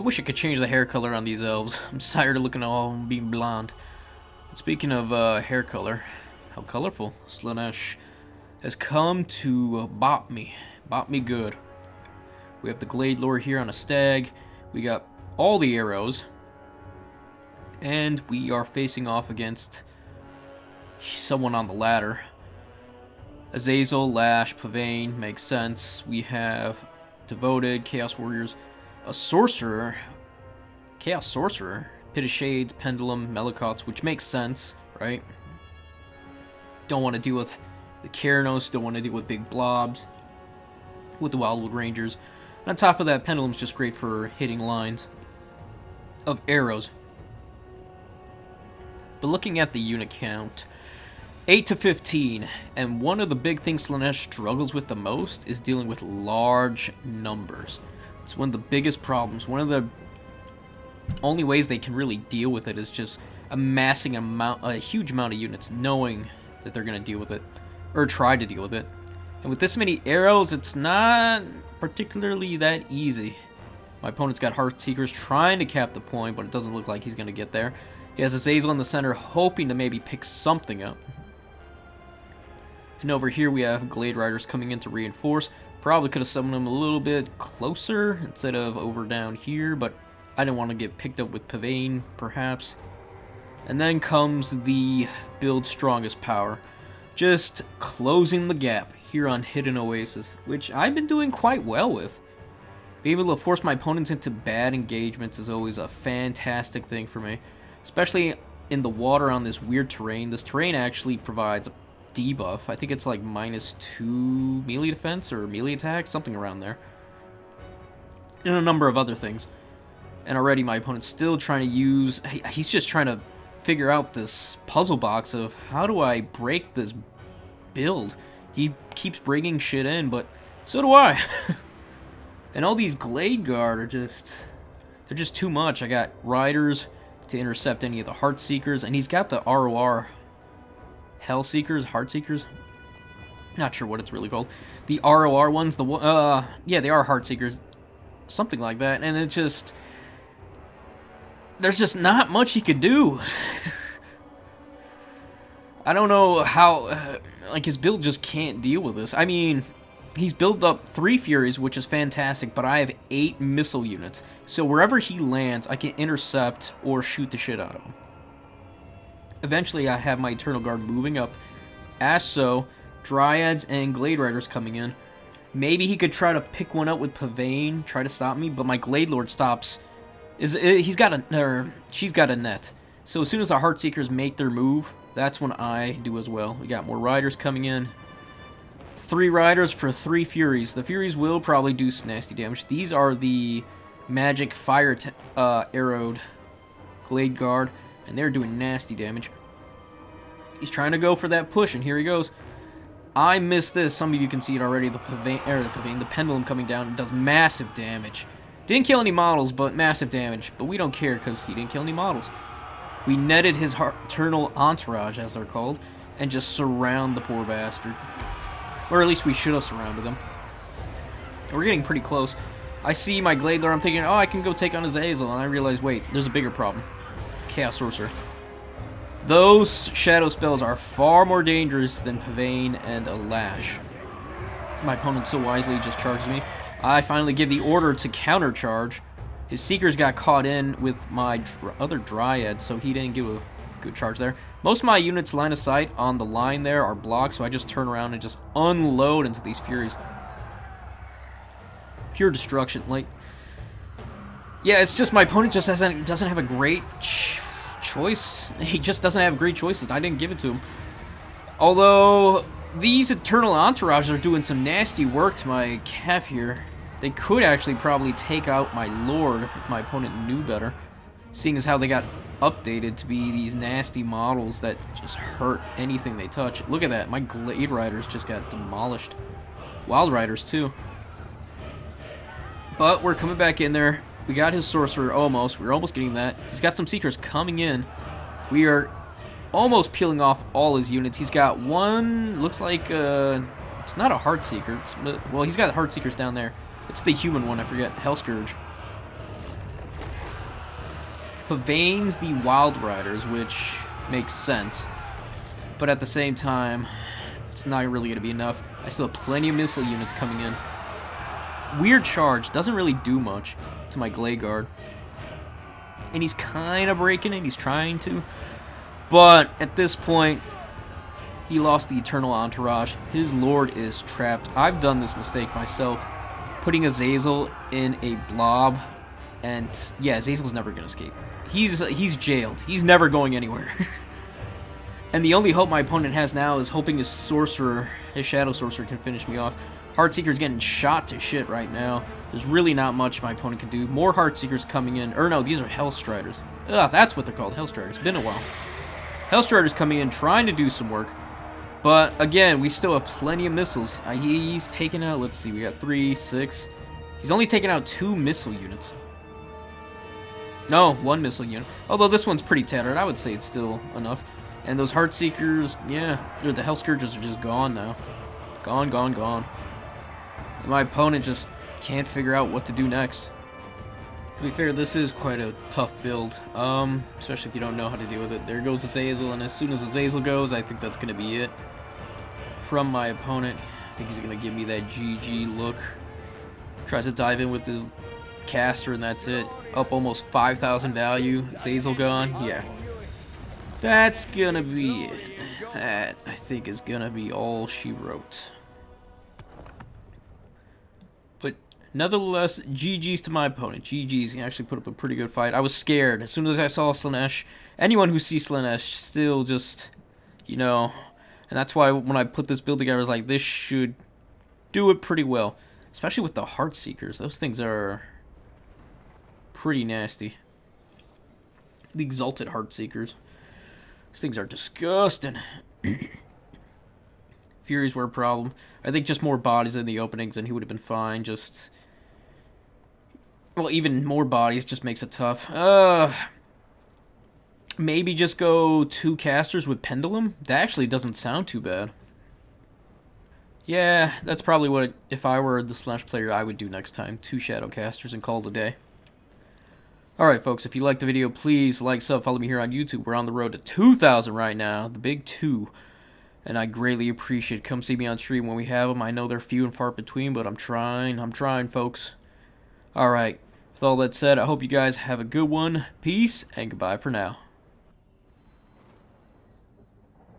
wish I could change the hair color on these elves. I'm tired of looking at all of them being blonde. Speaking of hair color, how colorful. Slaanesh has come to bop me. Bop me good. We have the Glade Lord here on a stag. We got all the arrows. And we are facing off against someone on the ladder. Azazel, Lash, Pavane, makes sense. We have Devoted, Chaos Warriors, a Sorcerer, Chaos Sorcerer, Pit of Shades, Pendulum, Melicots, which makes sense, right? Don't want to deal with the Keranos, don't want to deal with big blobs, with the Wildwood Rangers. And on top of that, Pendulum's just great for hitting lines of arrows. But looking at the unit count, 8 to 15, and one of the big things Slaanesh struggles with the most is dealing with large numbers. It's one of the biggest problems. One of the only ways they can really deal with it is just amassing a huge amount of units, knowing that they're going to deal with it, or try to deal with it. And with this many arrows, it's not particularly that easy. My opponent's got Heartseekers trying to cap the point, but it doesn't look like he's going to get there. He has Azazel in the center, hoping to maybe pick something up. And over here we have Glade Riders coming in to reinforce. Probably could have summoned them a little bit closer instead of over down here, but I didn't want to get picked up with Pavane, perhaps. And then comes the build strongest power. Just closing the gap here on Hidden Oasis, which I've been doing quite well with. Being able to force my opponents into bad engagements is always a fantastic thing for me. Especially in the water on this weird terrain. This terrain actually provides a debuff. I think it's like -2 melee defense or melee attack, something around there. And a number of other things. And already my opponent's still trying to use... He's just trying to figure out this puzzle box of how do I break this build. He keeps bringing shit in, but so do I. And all these Glade Guard are just... They're just too much. I got Riders to intercept any of the Heartseekers, and he's got the ROR Hellseekers, Heartseekers. Not sure what it's really called. The ROR ones, yeah, they are Heartseekers, something like that. And it just, there's just not much he could do. I don't know how, like his build just can't deal with this. I mean, he's built up 3 Furies, which is fantastic, but I have 8 missile units. So wherever he lands, I can intercept or shoot the shit out of him. Eventually, I have my Eternal Guard moving up. As so, Dryads and Glade Riders coming in. Maybe he could try to pick one up with Pavane, try to stop me, but my Glade Lord stops. She's got a net. So as soon as the Heartseekers make their move, that's when I do as well. We got more Riders coming in. 3 Riders for 3 Furies. The Furies will probably do some nasty damage. These are the magic fire arrowed Glade Guard, and they're doing nasty damage. He's trying to go for that push, and here he goes. I missed this. Some of you can see it already. The Pendulum coming down. It does massive damage. Didn't kill any models, but massive damage. But we don't care because he didn't kill any models. We netted his Eternal Entourage, as they're called, and just surround the poor bastard. Or at least we should have surrounded him. We're getting pretty close. I see my Glade Lord. I'm thinking, oh, I can go take on Azazel, and I realize, wait, there's a bigger problem. Chaos Sorcerer. Those shadow spells are far more dangerous than Pavane and a Lash. My opponent so wisely just charges me. I finally give the order to countercharge. His Seekers got caught in with my other Dryad, so he didn't give a good charge there. Most of my units line of sight on the line there are blocked, so I just turn around and just unload into these Furies. Pure destruction. Like, yeah, it's just my opponent just doesn't have a great choice. He just doesn't have great choices. I didn't give it to him. Although these Eternal Entourages are doing some nasty work to my calf here. They could actually probably take out my Lord if my opponent knew better, seeing as how they got updated to be these nasty models that just hurt anything they touch. Look at that. My Glade Riders just got demolished. Wild Riders too. But we're coming back in there. We got his Sorcerer almost. We're almost getting that. He's got some Seekers coming in. We are almost peeling off all his units. He's got one, looks like, it's not a Heartseeker. Well, he's got Heartseekers down there. It's the human one, I forget. Hellscourge. Pavane's the Wild Riders, which makes sense. But at the same time, it's not really going to be enough. I still have plenty of missile units coming in. Weird Charge doesn't really do much to my Glade Guard. And he's kind of breaking it. He's trying to. But at this point, he lost the Eternal Entourage. His Lord is trapped. I've done this mistake myself. Putting Azazel in a blob. And yeah, Azazel's never going to escape. He's jailed. He's never going anywhere. And the only hope my opponent has now is hoping his Sorcerer, his Shadow Sorcerer, can finish me off. Heartseeker's getting shot to shit right now. There's really not much my opponent can do. More Heartseekers coming in. Or no, these are Hellstriders. Ugh, that's what they're called, Hellstriders. It's been a while. Hellstriders coming in, trying to do some work. But again, we still have plenty of missiles. He's taking out, let's see, we got 3, 6. He's only taken out 2 missile units. No, 1 missile unit. Although this one's pretty tattered, I would say it's still enough. And those Heartseekers, yeah, the Hellscourges are just gone now. Gone, gone, gone. And my opponent just can't figure out what to do next. To be fair, this is quite a tough build, especially if you don't know how to deal with it. There goes Azazel, and as soon as Azazel goes, I think that's going to be it from my opponent. I think he's going to give me that GG look. Tries to dive in with his caster, and that's it. Up almost 5,000 value. Azazel gone, yeah. That's going to be it. That, I think, is going to be all she wrote. But nonetheless, GG's to my opponent. GG's. He actually put up a pretty good fight. I was scared. As soon as I saw Slaanesh, anyone who sees Slaanesh still just, you know, and that's why when I put this build together, I was like, this should do it pretty well. Especially with the Heartseekers. Those things are pretty nasty. The Exalted Heartseekers. These things are disgusting. Furies were a problem. I think just more bodies in the openings and he would have been fine. Just, well, even more bodies just makes it tough. Maybe just go 2 casters with Pendulum? That actually doesn't sound too bad. Yeah, that's probably what, if I were the Slaanesh player, I would do next time. 2 Shadow Casters and call it a day. Alright folks, if you liked the video, please like, sub, follow me here on YouTube. We're on the road to 2,000 right now, the big 2. And I greatly appreciate it. Come see me on stream when we have them. I know they're few and far between, but I'm trying, folks. Alright, with all that said, I hope you guys have a good one. Peace, and goodbye for now.